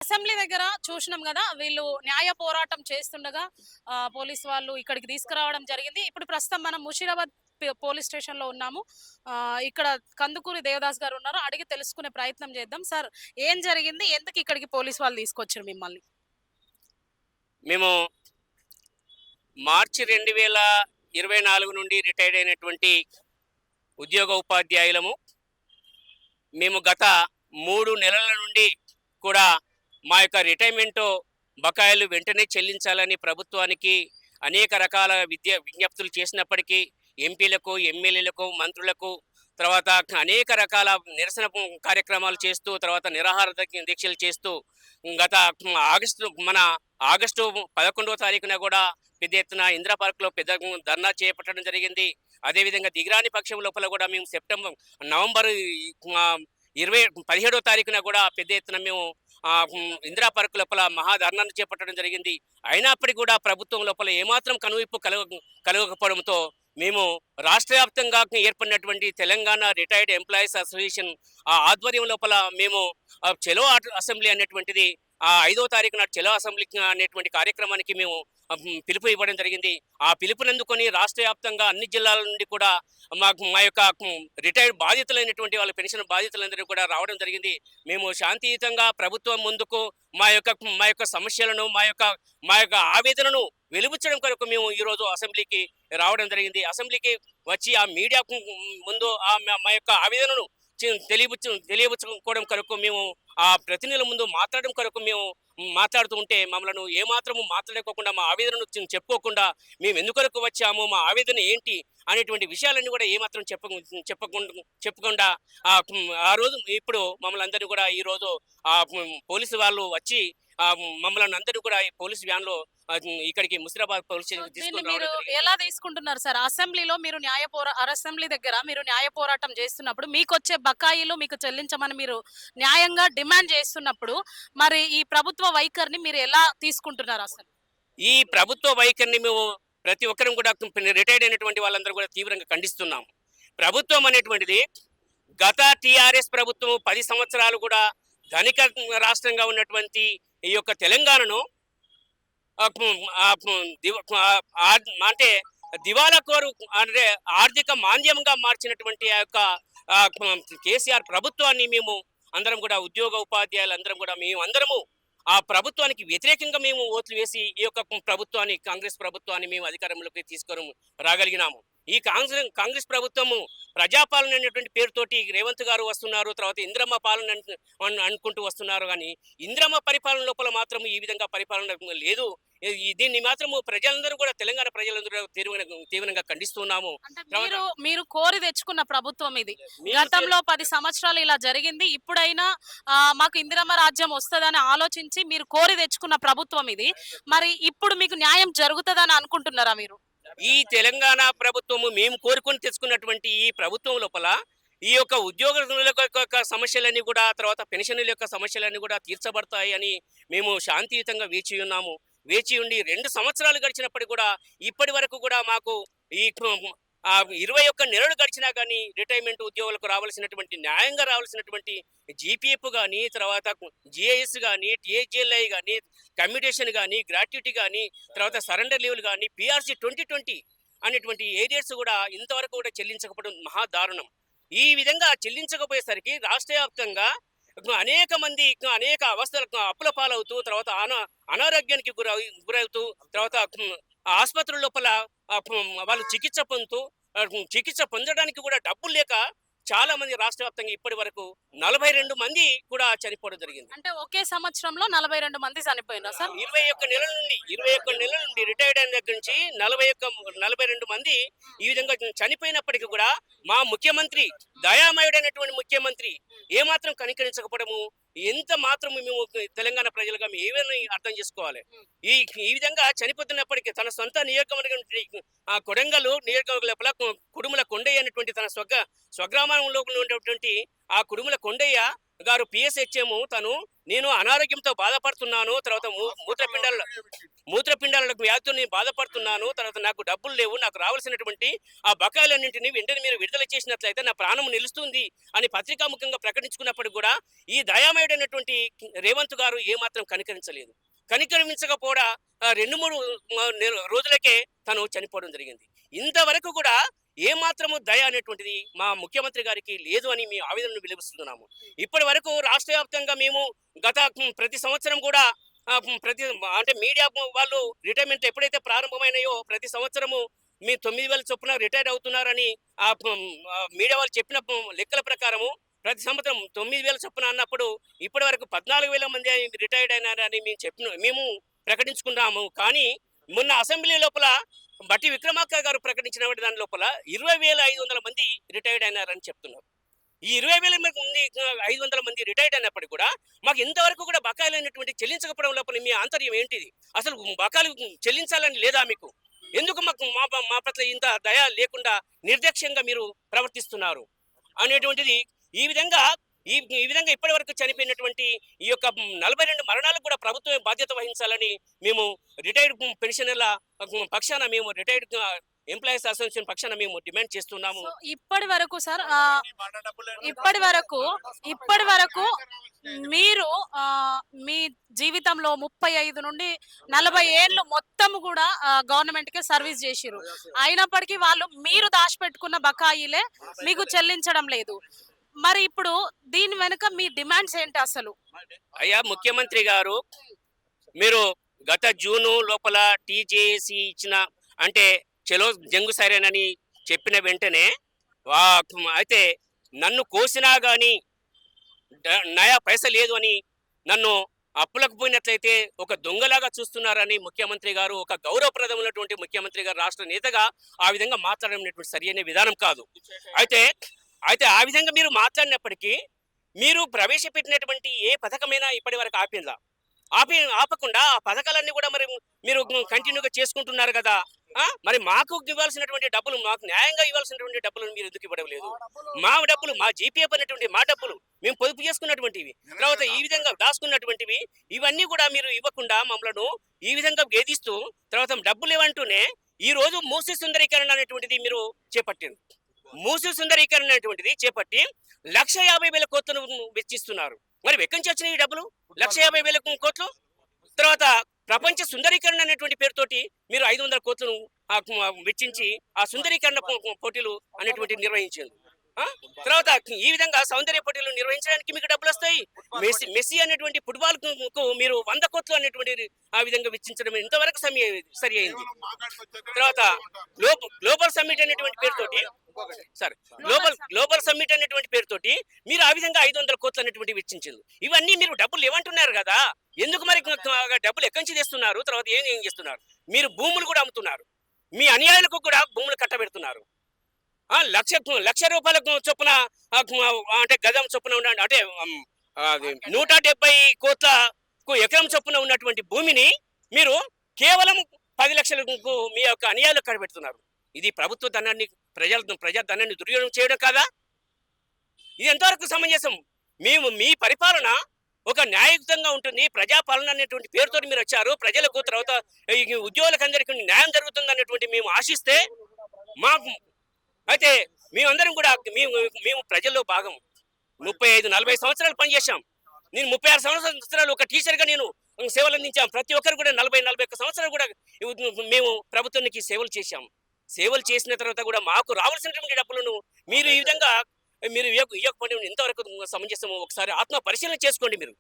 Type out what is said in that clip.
Assembly దగ్గర చూసినాం కదా! వీళ్ళు న్యాయ పోరాటం చేస్తుండగా పోలీస్ వాళ్ళు ఇక్కడికి తీసుకురావడం జరిగింది. ఇప్పుడు ప్రస్తుతం మనం ముషీరాబాద్ పోలీస్ స్టేషన్‌లో ఉన్నాము. ఇక్కడ కందుకూరి దేవదాస్ గారు ఉన్నారు. అడిగి తెలుసుకునే ప్రయత్నం చేద్దాం. సార్, ఏం జరిగింది? ఎందుకు ఇక్కడికి పోలీస్ వాళ్ళు తీసుకొచ్చారు మిమ్మల్ని? మేము మార్చి 2024 నుండి రిటైర్డ్ అయినటువంటి ఉద్యోగ ఉపాధ్యాయులము. మేము గత 3 నెలల నుండి కూడా మా యొక్క రిటైర్మెంటు బకాయిలు వెంటనే చెల్లించాలని ప్రభుత్వానికి అనేక రకాల విజ్ఞప్తులు చేసినప్పటికీ ఎంపీలకు, ఎమ్మెల్యేలకు, మంత్రులకు, తర్వాత అనేక రకాల నిరసన కార్యక్రమాలు చేస్తూ, తర్వాత నిరాహార దీక్షలు చేస్తూ గత ఆగస్టు 11వ తారీఖున కూడా పెద్ద ఎత్తున ఇందిరా పార్క్లో పెద్ద ధర్నా చేపట్టడం జరిగింది. అదేవిధంగా దిగిరాని పక్షం లోపల కూడా మేము నవంబర్ 17వ తారీఖున కూడా పెద్ద ఎత్తున మేము ఇందిరా పార్క్ లోపల మహాధర్నాను చేపట్టడం జరిగింది. అయినప్పటికీ కూడా ప్రభుత్వం లోపల ఏమాత్రం కనువిప్పు కలగకపోవడంతో మేము రాష్ట్ర వ్యాప్తంగా ఏర్పడినటువంటి తెలంగాణ రిటైర్డ్ ఎంప్లాయీస్ అసోసియేషన్ ఆధ్వర్యం లోపల మేము చలో అసెంబ్లీ అనేటువంటిది 5వ తారీఖు నాడు చలో అసెంబ్లీ అనేటువంటి కార్యక్రమానికి మేము పిలుపు ఇవ్వడం జరిగింది. ఆ పిలుపునందుకొని రాష్ట్ర వ్యాప్తంగా అన్ని జిల్లాల నుండి కూడా మా యొక్క రిటైర్డ్ బాధితులైనటువంటి వాళ్ళ పెన్షన్ బాధితులందరూ కూడా రావడం జరిగింది. మేము శాంతియుతంగా ప్రభుత్వం ముందుకు మా యొక్క సమస్యలను, మా యొక్క ఆవేదనను వెలుబుచ్చడం కొరకు మేము ఈరోజు అసెంబ్లీకి రావడం జరిగింది. అసెంబ్లీకి వచ్చి ఆ మీడియాకు ముందు మా యొక్క ఆవేదనను తెలియబుచ్చుకోవడం కొరకు మేము ఆ ప్రతినిధుల ముందు మాట్లాడడం కొరకు మేము మాట్లాడుతూ ఉంటే మమ్మల్ని ఏమాత్రము మాట్లాడుకోకుండా, మా ఆవేదనను చెప్పుకోకుండా మేము ఎందుకొరకు వచ్చాము, మా ఆవేదన ఏంటి అనేటువంటి విషయాలన్నీ కూడా ఏమాత్రం చెప్పకుండా ఆ రోజు ఇప్పుడు మమ్మల్ని అందరినీ కూడా ఈరోజు పోలీసు వాళ్ళు వచ్చి మమ్మల్ని అందరూ కూడా ఈ పోలీస్ వ్యాన్లో ఇక్కడికి ముసిరాబాద్ పోలీస్ స్టేషన్ తీసుకొని మీరు రావడం. ఎలా తీసుకుంటున్నారు సార్? అసెంబ్లీలో మీరు అసెంబ్లీ దగ్గర మీరు న్యాయ పోరాటం చేస్తున్నప్పుడు మీకొచ్చే బకాయిలు మీకు చెల్లించమని మీరు న్యాయంగా డిమాండ్ చేస్తున్నప్పుడు మరి ఈ ప్రభుత్వ వైఖరిని మీరు ఎలా తీసుకుంటున్నారు అసలు? ఈ ప్రభుత్వ వైఖరిని మేము ప్రతి ఒక్కరం కూడా రిటైర్డ్ అయినటువంటి వాళ్ళందరూ కూడా తీవ్రంగా ఖండిస్తున్నాం. ప్రభుత్వం అనేటువంటిది గత టీఆర్ఎస్ ప్రభుత్వం 10 సంవత్సరాలు కూడా ధనిక రాష్ట్రంగా ఉన్నటువంటి ఈ యొక్క తెలంగాణను అంటే దివాలా కోరు అంటే ఆర్థిక మాంద్యంగా మార్చినటువంటి ఆ యొక్క కేసీఆర్ ప్రభుత్వాన్ని మేము అందరం కూడా ఉద్యోగ ఉపాధ్యాయులు అందరం కూడా మేము అందరము ఆ ప్రభుత్వానికి వ్యతిరేకంగా మేము ఓట్లు వేసి ఈ యొక్క కాంగ్రెస్ ప్రభుత్వాన్ని మేము అధికారంలోకి తీసుకొని రాగలిగినాము. ఈ కాంగ్రెస్ ప్రభుత్వము ప్రజాపాలన అనేటువంటి పేరుతోటి రేవంత్ గారు వస్తున్నారు, తర్వాత ఇందిరమ్మ పాలన అనుకుంటూ వస్తున్నారు. కానీ ఇందిరమ్మ పరిపాలన లోపల మాత్రం ఈ విధంగా పరిపాలన లేదు. దీన్ని మాత్రము ప్రజలందరూ కూడా తెలంగాణ ప్రజలందరూ తీవ్రంగా ఖండిస్తున్నాము. మీరు కోరి తెచ్చుకున్న ప్రభుత్వం ఇది. గతంలో 10 సంవత్సరాలు ఇలా జరిగింది. ఇప్పుడైనా మాకు ఇందిరమ్మ రాజ్యం వస్తుందని ఆలోచించి మీరు కోరి తెచ్చుకున్న ప్రభుత్వం ఇది. మరి ఇప్పుడు మీకు న్యాయం జరుగుతుందని అనుకుంటున్నారా మీరు? ఈ తెలంగాణ ప్రభుత్వము మేము కోరుకొని తెచ్చుకున్నటువంటి ఈ ప్రభుత్వం లోపల ఈ యొక్క ఉద్యోగుల యొక్క సమస్యలన్నీ కూడా, తర్వాత పెన్షన్ల యొక్క సమస్యలన్నీ కూడా తీర్చబడతాయి అని మేము శాంతియుతంగా వేచి ఉండి 2 సంవత్సరాలు గడిచినప్పటికీ కూడా ఇప్పటి వరకు కూడా మాకు ఈ 21 నెలలు గడిచినా కానీ రిటైర్మెంట్ ఉద్యోగులకు రావాల్సినటువంటి న్యాయంగా రావాల్సినటువంటి జీపీఎఫ్ కానీ, తర్వాత జిఐఎస్ కానీ, టిహెచ్ఎల్ఐ కానీ, కమ్యూటేషన్ కానీ, గ్రాట్యుటీ కానీ, తర్వాత సరెండర్ లీవ్లు కానీ, పిఆర్సీ 2020 అనేటువంటి ఏరియాస్ కూడా ఇంతవరకు కూడా చెల్లించకపోవడం మహాదారుణం. ఈ విధంగా చెల్లించకపోయేసరికి రాష్ట్ర వ్యాప్తంగా అనేక మంది అనేక అవస్థలకు అప్పుల పాలవుతూ, తర్వాత అనారోగ్యానికి గురవుతూ, తర్వాత ఆసుపత్రుల లోపల వాళ్ళు చికిత్స పొందడానికి కూడా డబ్బులు లేక చాలా మంది రాష్ట్ర వ్యాప్తంగా ఇప్పటి వరకు 42 మంది కూడా చనిపోవడం జరిగింది. అంటే ఒకే సంవత్సరంలో 42 మంది చనిపోయినా సార్? 21 నెలల నుండి రిటైర్డ్ అయిన దగ్గర నుంచి 42 మంది ఈ విధంగా చనిపోయినప్పటికీ కూడా మా ముఖ్యమంత్రి, దయామయుడైనటువంటి ముఖ్యమంత్రి ఏమాత్రం కనికరించకపోవడము, ఎంత మాత్రం మేము తెలంగాణ ప్రజలుగా మేము ఏమైనా అర్థం చేసుకోవాలి. ఈ విధంగా చనిపోతున్నప్పటికీ తన సొంత నియోజకవర్గం కొడంగల్ నియోజకవర్గం లోపల కుడుముల కొండయ్య అనేటువంటి తన స్వగ్రామంలో ఉన్నటువంటి ఆ కుడుముల కొండయ్య గారు పిఎస్హెచ్ఎం తను నేను అనారోగ్యంతో బాధపడుతున్నాను, తర్వాత మూత్రపిండాలకు వ్యాధితో నేను బాధపడుతున్నాను, తర్వాత నాకు డబ్బులు లేవు, నాకు రావాల్సినటువంటి ఆ బకాయిలన్నింటినీ వెంటనే మీరు విడుదల చేసినట్లయితే నా ప్రాణం నిలుస్తుంది అని పత్రికాముఖంగా ప్రకటించుకున్నప్పుడు కూడా ఈ దయామయుడైనటువంటి రేవంత్ గారు ఏమాత్రం కనికరించలేదు. కనికరించకపోవడా 2-3 రోజులకే తను చనిపోవడం జరిగింది. ఇంతవరకు కూడా ఏమాత్రము దయ అనేటువంటిది మా ముఖ్యమంత్రి గారికి లేదు అని మీ ఆవేదనను వెలిబుస్తున్నాము. ఇప్పటి వరకు రాష్ట్ర వ్యాప్తంగా మేము గత ప్రతి సంవత్సరం కూడా ప్రతి అంటే మీడియా వాళ్ళు రిటైర్మెంట్ ఎప్పుడైతే ప్రారంభమైనాయో ప్రతి సంవత్సరము మీ 9,000 చొప్పున రిటైర్ అవుతున్నారని మీడియా వాళ్ళు చెప్పిన లెక్కల ప్రకారము ప్రతి సంవత్సరం 9,000 చొప్పున అన్నప్పుడు ఇప్పటి వరకు 14,000 మంది రిటైర్డ్ అయినారని మేము ప్రకటించుకున్నాము. కానీ మొన్న అసెంబ్లీ లోపల బట్టి విక్రమార్క గారు ప్రకటించిన దాని లోపల 20,500 మంది రిటైర్డ్ అయినారని చెప్తున్నారు. ఈ 20,500 మంది రిటైర్డ్ అయినప్పటికీ కూడా మాకు ఇంతవరకు కూడా బకాయిలు అనేటువంటి చెల్లించకపోవడం లోపల మీ ఆంతర్యం ఏంటిది? అసలు బకాయిలు చెల్లించాలని లేదా మీకు? ఎందుకు మాకు మా పట్ల ఇంత దయ లేకుండా నిర్లక్ష్యంగా మీరు ప్రవర్తిస్తున్నారు అనేటువంటిది ఈ విధంగా ఇప్పటి వరకు చనిపోయినటువంటి ఈ యొక్క 42 మరణాలకు కూడా ప్రభుత్వమే బాధ్యత వహించాలని మేము రిటైర్డ్ పెన్షనర్ల పక్షాన మేము రిటైర్డ్ ఎంప్లాయీస్ అసోసియేషన్ పక్షాన మేము డిమాండ్ చేస్తున్నాము. ఇప్పటి వరకు సార్ ఇప్పటి వరకు మీరు మీ జీవితంలో 35 నుండి 40 ఏళ్ళు మొత్తం కూడా గవర్నమెంట్ కి సర్వీస్ చేసిరు. అయినప్పటికీ వాళ్ళు మీరు దాచిపెట్టుకున్న బకాయిలే మీకు చెల్లించడం లేదు. మరి ఇప్పుడు దీని వెనుక మీ డిమాండ్స్ ఏంటి అసలు? అయ్యా ముఖ్యమంత్రి గారు, మీరు గత జూను లోపల టీజేఏసీ ఇచ్చిన అంటే చలో జంగు సైరన్ చెప్పిన వెంటనే అయితే నన్ను కోసినా కానీ నయా పైస లేదు అని నన్ను అప్పులకు పోయినట్లయితే ఒక దొంగలాగా చూస్తున్నారని ముఖ్యమంత్రి గారు, ఒక గౌరవప్రదమైనటువంటి ముఖ్యమంత్రి గారు రాష్ట్ర నేతగా ఆ విధంగా మాట్లాడేటువంటి సరైన విధానం కాదు. అయితే ఆ విధంగా మీరు మాట్లాడినప్పటికీ మీరు ప్రవేశపెట్టినటువంటి ఏ పథకమైనా ఇప్పటి వరకు ఆపకుండా ఆ పథకాలన్నీ కూడా మరి మీరు కంటిన్యూగా చేసుకుంటున్నారు కదా. మరి మాకు ఇవ్వాల్సినటువంటి డబ్బులు, మాకు న్యాయంగా ఇవ్వాల్సినటువంటి డబ్బులను మీరు ఎందుకు ఇవ్వడం లేదు? మా డబ్బులు, మా జీపీఎఫ్ అనేటువంటి మా డబ్బులు మేము పొదుపు చేసుకున్నటువంటివి, తర్వాత ఈ విధంగా దాచుకున్నటువంటివి, ఇవన్నీ కూడా మీరు ఇవ్వకుండా మమ్మల్ని ఈ విధంగా వేధిస్తూ తర్వాత డబ్బులు ఇవ్వంటూనే ఈ రోజు మూసీ సుందరీకరణ అనేటువంటిది మీరు చేపట్టారు. మూసీ సుందరీకరణ అనేటువంటిది చేపట్టి 1,50,000 కోట్లను వెచ్చిస్తున్నారు. మరి ఎక్కడి నుంచి వచ్చినాయి ఈ డబ్బులు? 1,50,000 కోట్లు. తర్వాత ప్రపంచ సుందరీకరణ అనేటువంటి పేరుతోటి మీరు 500 కోట్లను వెచ్చించి ఆ సుందరీకరణ పోటీలు అనేటువంటి నిర్వహించారు. తర్వాత ఈ విధంగా సౌందర్య పోటీలు నిర్వహించడానికి మీకు డబ్బులు వస్తాయి. మెస్సీ అనేటువంటి ఫుట్బాల్ కు మీరు 100 కోట్లు అనేటువంటి ఆ విధంగా వెచ్చించడం ఇంతవరకు సరి అయింది. తర్వాత గ్లోబల్ సమ్మిట్ అనేటువంటి పేరుతోటి గ్లోబల్ సమ్మిట్ అనేటువంటి పేరుతోటి మీరు ఆ విధంగా 500 కోట్లు అనేటువంటి వెచ్చించారు. ఇవన్నీ మీరు డబ్బులు ఇవ్వంటున్నారు కదా, ఎందుకు మరి డబ్బులు ఎక్కడి నుంచి తెస్తున్నారు? తర్వాత ఏం చేస్తున్నారు? మీరు భూములు కూడా అమ్ముతున్నారు, మీ అనుయాయులకు కూడా భూములు కట్టబెడుతున్నారు. 1,00,000 రూపాయల చొప్పున అంటే గజం చొప్పున ఉన్న అంటే 170 కోట్లకు ఎకరం చొప్పున ఉన్నటువంటి భూమిని మీరు కేవలం 10 లక్షలకు మీ యొక్క అనుయాయులకు కట్టబెడుతున్నారు. ఇది ప్రభుత్వ ధనాన్ని, ప్రజా ధనాన్ని దుర్వినియోగం చేయడం కాదా? ఇది ఎంతవరకు సమంజసం? మీ పరిపాలన ఒక న్యాయయుక్తంగా ఉంటుంది. ప్రజాపాలన అనేటువంటి పేరుతో మీరు వచ్చారు. ప్రజలకు తర్వాత ఉద్యోగులకు అందరికీ న్యాయం జరుగుతుంది అనేటువంటి మేము ఆశిస్తే అయితే మేమందరం కూడా మేము ప్రజల్లో భాగం. 35-40 సంవత్సరాలు పనిచేశాం. నేను 36 సంవత్సరాలు ఒక టీచర్గా నేను సేవలు అందించాం. ప్రతి ఒక్కరు కూడా 40-41 సంవత్సరాలు కూడా మేము ప్రభుత్వానికి సేవలు చేశాం. సేవలు చేసిన తర్వాత కూడా మాకు రావాల్సినటువంటి డబ్బులను మీరు ఈ విధంగా ఇవ్వకపోవడం ఇంతవరకు సమంజసము? ఒకసారి ఆత్మ పరిశీలన చేసుకోండి మీరు.